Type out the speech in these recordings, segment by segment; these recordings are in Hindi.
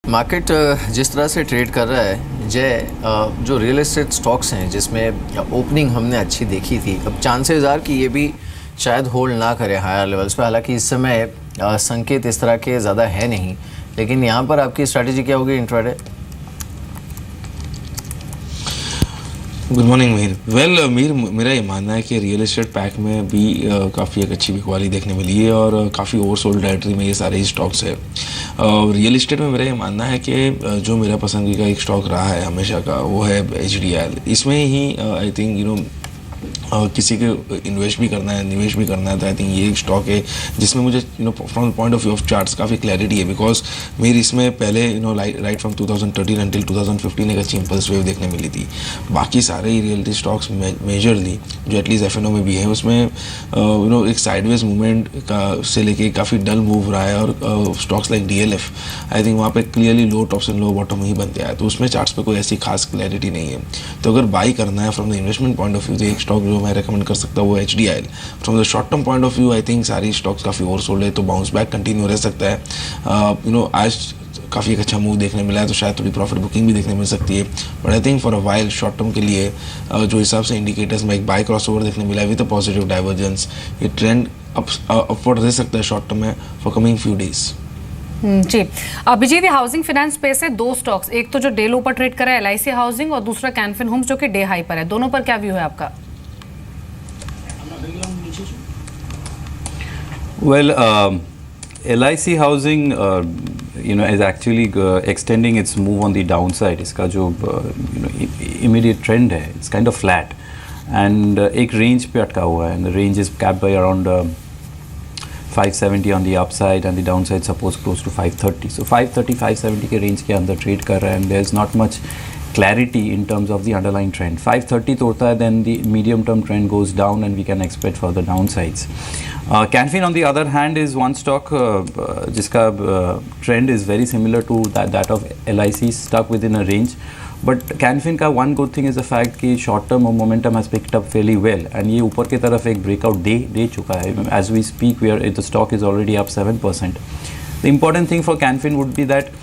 मार्केट जिस तरह से ट्रेड कर रहा है जय, जो रियल एस्टेट स्टॉक्स हैं जिसमें ओपनिंग हमने अच्छी देखी थी, अब चांसेस आर कि ये भी शायद होल्ड ना करे हायर लेवल्स पे। हालांकि इस समय संकेत इस तरह के ज़्यादा है नहीं, लेकिन यहाँ पर आपकी स्ट्रैटेजी क्या होगी intraday? Good morning Mir. Well Mir, मेरा ये मानना है कि रियल एस्टेट पैक में भी काफ़ी एक अच्छी बिकवाली देखने मिली है और काफ़ी ओवरसोल्ड टेरिटरी में ये सारे ही स्टॉक्स है। रियल एस्टेट में मेरा ये मानना है कि जो मेरा पसंदीदा एक स्टॉक रहा है हमेशा का, वो है HDIL। इसमें ही आई थिंक किसी को इन्वेस्ट भी करना है, निवेश भी करना है, तो आई थिंक ये एक स्टॉक है जिसमें मुझे from the point of view of charts काफ़ी क्लैरिटी है। बिकॉज मेरी इसमें पहले राइट फ्रॉम 2013 अंटिल 2015 एक अच्छी इम्पल्स वेव देखने मिली थी। बाकी सारे ही रियलिटी स्टॉक्स मेजरली जो एटलीस्ट FNO में भी है, उसमें एक साइडवेज मूवमेंट का से लेके काफ़ी डल मूव रहा है। और stocks like DLF I think वहाँ पे clearly low tops and low bottom ही बनते आए, तो उसमें चार्ट्स पे कोई ऐसी खास क्लैरिटी नहीं है। तो अगर बाई करना है from the investment point of view, तो एक स्टॉक जो मैं रेकमेंड कर सकता हूँ वो HDIL। From the short term point of view I think सारी स्टॉक्स काफ़ी ओवरसोल्ड है, तो बाउंस बैक कंटिन्यू रह सकता है। आज काफ़ी एक अच्छा मूव देखने मिला है, तो शायद थोड़ी प्रॉफिट बुकिंग भी देखने मिल सकती है। But I think for a while short term के लिए जो हिसाब से इंडिकेटर्स में एक बाय क्रॉसओवर देखने मिला है विद अ पॉजिटिव डाइवर्जेंस, ये ट्रेंड अपवर्ड रह सकता है शॉर्ट टर्म में फॉर कमिंग फ्यू डेज। जी, अभिजीत, हाउसिंग फाइनेंस स्पेस है, दो स्टॉक्स, एक तो जो डे लो पर ट्रेड कर रहा है LIC हाउसिंग और दूसरा कैनफिन होम्स जो कि डे हाई पर है। दोनों पर क्या व्यू है आपका? Well, LIC housing, is actually extending its move on the downside. इसका जो immediate trend है, it's kind of flat, and एक range पे अटका हुआ है, and the range is capped by around 570 on the upside, and the downside suppose close to 530. So 530, 570 के range के अंदर trade कर रहा है, and there's not much clarity in terms of the underlying trend. 530 तोड़ता है, then the medium term trend goes down and we can expect further downsides. Canfin on the other hand is one stock जिसका trend is very similar to that of LIC, stuck within a range. But Canfin का one good thing is the fact कि short term momentum has picked up fairly well, and ये ऊपर की तरफ एक breakout दे चुका है. As we speak, the stock is already up 7%. The important thing for Canfin would be that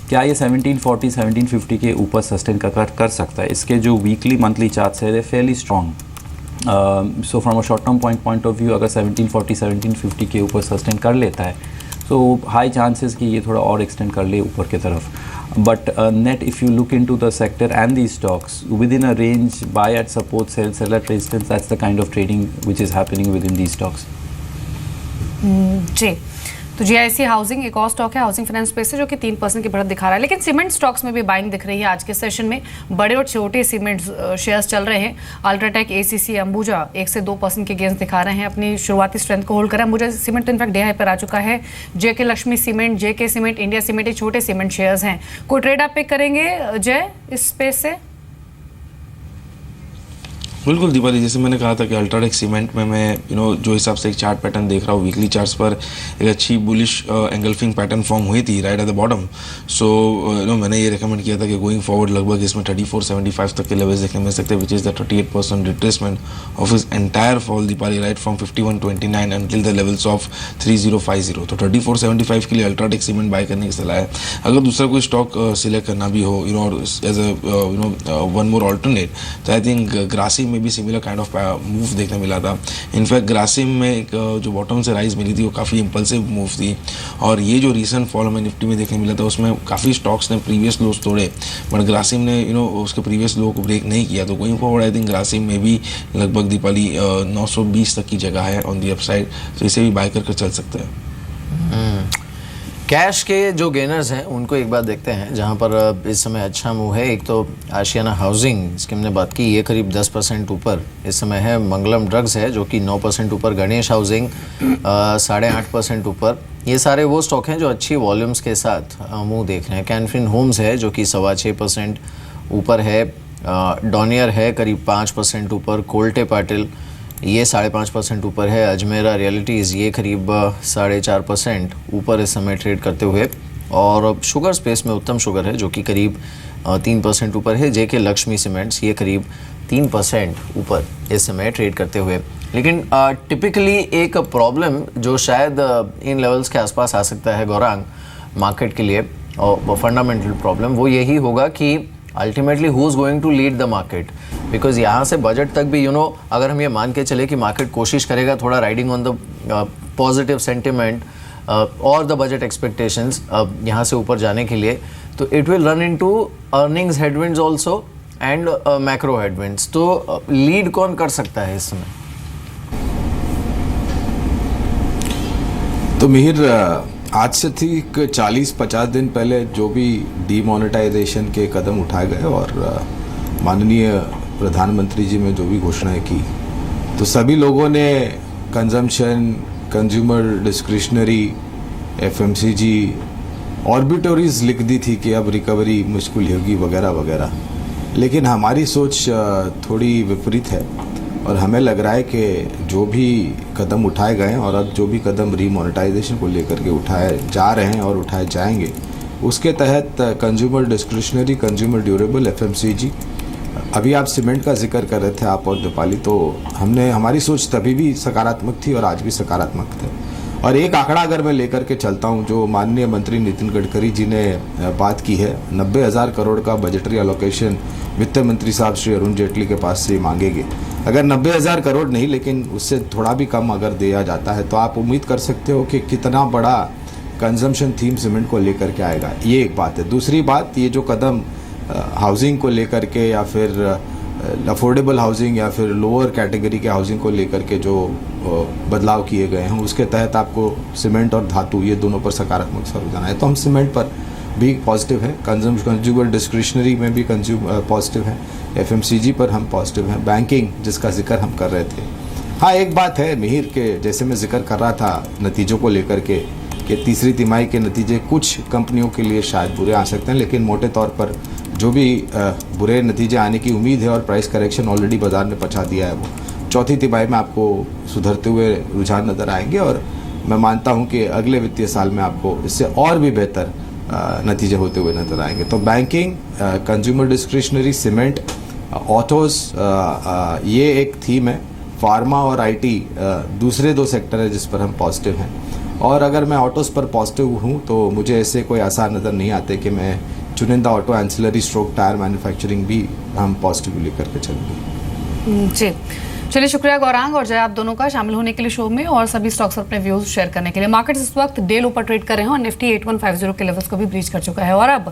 क्या ये 1740, 1750 के ऊपर सस्टेन कर सकता है। इसके जो वीकली मंथली चार्ट्स है they fairly strong. So from a short term point of view अगर 1740, 1750 के ऊपर सस्टेन कर लेता है, सो हाई चांसेस कि ये थोड़ा और एक्सटेंड कर ले ऊपर की तरफ। But net if you look into the sector and the stocks within a range, buy at support, sell at resistance, that's the kind of trading which is happening within the stocks. जी, तो GIC हाउसिंग एक और स्टॉक है हाउसिंग फाइनेंस स्पेस से जो कि 3% की बढ़त दिखा रहा है। लेकिन सीमेंट स्टॉक्स में भी बाइंग दिख रही है आज के सेशन में। बड़े और छोटे सीमेंट शेयर्स चल रहे हैं। अल्ट्राटेक, ACC, अंबुजा 1 से 2% के गेंस दिखा रहे हैं, अपनी शुरुआती स्ट्रेंथ को होल्ड कर रहा है। अंबुजा सीमेंट तो इनफैक्ट डे हाई पर आ चुका है। JK Lakshmi cement, JK cement, India cement, ये छोटे सीमेंट शेयर्स हैं। कोई ट्रेड आप पिक करेंगे जय इस स्पेस से? बिल्कुल दीपाली, जैसे मैंने कहा था कि अल्ट्राटेक सीमेंट में मैं जो हिसाब से एक चार्ट पैटर्न देख रहा हूँ, वीकली चार्ट्स पर एक अच्छी बुलिश एंगल्फिंग पैटर्न फॉर्म हुई थी राइट एट द बॉटम। सो मैंने ये रिकमेंड किया था कि गोइंग फॉरवर्ड लगभग इसमें 3475 तक के लेवल्स देखने मिल सकते हैं, which is the 38% retracement of is entire fall Deepali, right from 5129 until the levels of 3050। तो 3475 के लिए अल्ट्राटेक सीमेंट बाय करने की सलाह है। अगर दूसरा कोई स्टॉक सिलेक्ट करना भी हो और as a one more alternate, तो आई थिंक ग्रासिम में भी सिमिलर काइंड ऑफ मूव देखने मिला था। इनफैक्ट ग्रासिम में एक जो बॉटम से राइज मिली थी वो काफ़ी इंपल्सिव मूव थी, और ये जो रीसेंट फॉल हमें निफ्टी में देखने मिला था उसमें काफ़ी स्टॉक्स ने प्रीवियस लोस तोड़े, बट ग्रासिम ने उसके प्रीवियस लो को ब्रेक नहीं किया। तो going forward I think Grasim में भी लगभग दीपाली 920 तक की जगह है ऑन दी अपसाइड, तो इसे भी बाय करके चल सकते हैं। कैश के जो गेनर्स हैं उनको एक बार देखते हैं, जहां पर इस समय अच्छा मूव है। एक तो आशियाना हाउसिंग, जिसकी हमने बात की, ये करीब 10% ऊपर इस समय है। मंगलम ड्रग्स है जो कि 9% ऊपर। गणेश हाउसिंग 8.5% ऊपर। ये सारे वो स्टॉक हैं जो अच्छी वॉल्यूम्स के साथ मूव देख रहे हैं। कैनफिन होम्स है जो कि 6.25% ऊपर है। डॉनियर है करीब 5% ऊपर। कोल्टे पाटिल ये 5.5% ऊपर है। अजमेरा रियलिटीज़ ये करीब 4.5% ऊपर इस समय ट्रेड करते हुए। और शुगर स्पेस में उत्तम शुगर है जो कि करीब 3% ऊपर है। JK लक्ष्मी सीमेंट्स ये करीब 3% ऊपर इस समय ट्रेड करते हुए। लेकिन टिपिकली एक प्रॉब्लम जो शायद इन लेवल्स के आसपास आ सकता है गौरांग मार्केट के लिए, और फंडामेंटल प्रॉब्लम वो यही होगा कि ultimately who is going to lead the market, because यहाँ से बजट तक भी अगर हम ये मान के चले कि मार्केट कोशिश करेगा थोड़ा riding on the positive sentiment और द बजट एक्सपेक्टेशंस यहाँ से ऊपर जाने के लिए, तो it will run into earnings headwinds also and macro headwinds. तो लीड कौन कर सकता है इस समय? तो मिहिर, आज से ठीक 40-50 दिन पहले जो भी डीमोनेटाइजेशन के कदम उठाए गए और माननीय प्रधानमंत्री जी ने जो भी घोषणाएं की, तो सभी लोगों ने कंजम्पशन, कंज्यूमर डिस्क्रिशनरी, एफएमसीजी, ऑर्बिटरीज लिख दी थी कि अब रिकवरी मुश्किल होगी वगैरह वगैरह। लेकिन हमारी सोच थोड़ी विपरीत है और हमें लग रहा है कि जो भी कदम उठाए गए हैं और अब जो भी कदम रीमोनेटाइजेशन को लेकर के उठाए जा रहे हैं और उठाए जाएंगे, उसके तहत consumer discretionary, consumer durable, FMCG, अभी आप सीमेंट का जिक्र कर रहे थे आप और दीपाली, तो हमारी सोच तभी भी सकारात्मक थी और आज भी सकारात्मक है। और एक आंकड़ा अगर मैं लेकर के चलता हूं जो माननीय मंत्री नितिन गडकरी जी ने बात की है, 90,000 करोड़ का बजटरी एलोकेशन वित्त मंत्री साहब श्री अरुण जेटली के पास से मांगेंगे। अगर 90,000 करोड़ नहीं लेकिन उससे थोड़ा भी कम अगर दिया जाता है तो आप उम्मीद कर सकते हो कि कितना बड़ा कंजम्पशन थीम सीमेंट को लेकर के आएगा। ये एक बात है। दूसरी बात, ये जो कदम हाउसिंग को लेकर के या फिर अफोर्डेबल हाउसिंग या फिर लोअर कैटेगरी के हाउसिंग को लेकर के जो बदलाव किए गए हैं, उसके तहत आपको सीमेंट और धातु ये दोनों पर सकारात्मक असर जाना है। तो हम सीमेंट पर भी पॉजिटिव है, कंज्यूमर डिस्क्रिशनरी में भी पॉजिटिव है, एफएमसीजी पर हम पॉजिटिव हैं, बैंकिंग जिसका जिक्र हम कर रहे थे। हाँ, एक बात है मिहिर के, जैसे मैं जिक्र कर रहा था नतीजों को लेकर के कि तीसरी तिमाही के नतीजे कुछ कंपनियों के लिए शायद बुरे आ सकते हैं, लेकिन मोटे तौर पर जो भी बुरे नतीजे आने की उम्मीद है और प्राइस करेक्शन ऑलरेडी बाजार ने पहुंचा दिया है, वो चौथी तिमाही में आपको सुधरते हुए रुझान नज़र आएंगे और मैं मानता हूं कि अगले वित्तीय साल में आपको इससे और भी बेहतर नतीजे होते हुए नज़र आएंगे। तो banking, consumer discretionary, cement, autos, ये एक थीम है। फार्मा और आईटी दूसरे दो सेक्टर है जिस पर हम पॉजिटिव हैं। और अगर मैं ऑटोज़ पर पॉजिटिव हूँ तो मुझे ऐसे कोई आसार नज़र नहीं आते कि मैं चुनिंदा auto, ancillary stroke tyre manufacturing भी हम पॉजिटिव लेकर के चलेंगे। जी, चलिए, शुक्रिया गौरांग और जय आप दोनों का शामिल होने के लिए शो में और सभी स्टॉक्स अपने व्यूज शेयर करने के लिए। मार्केट्स इस वक्त डे लो पर ट्रेड कर रहे हैं और निफ्टी 8150 के लेवल्स को भी ब्रीच कर चुका है और अब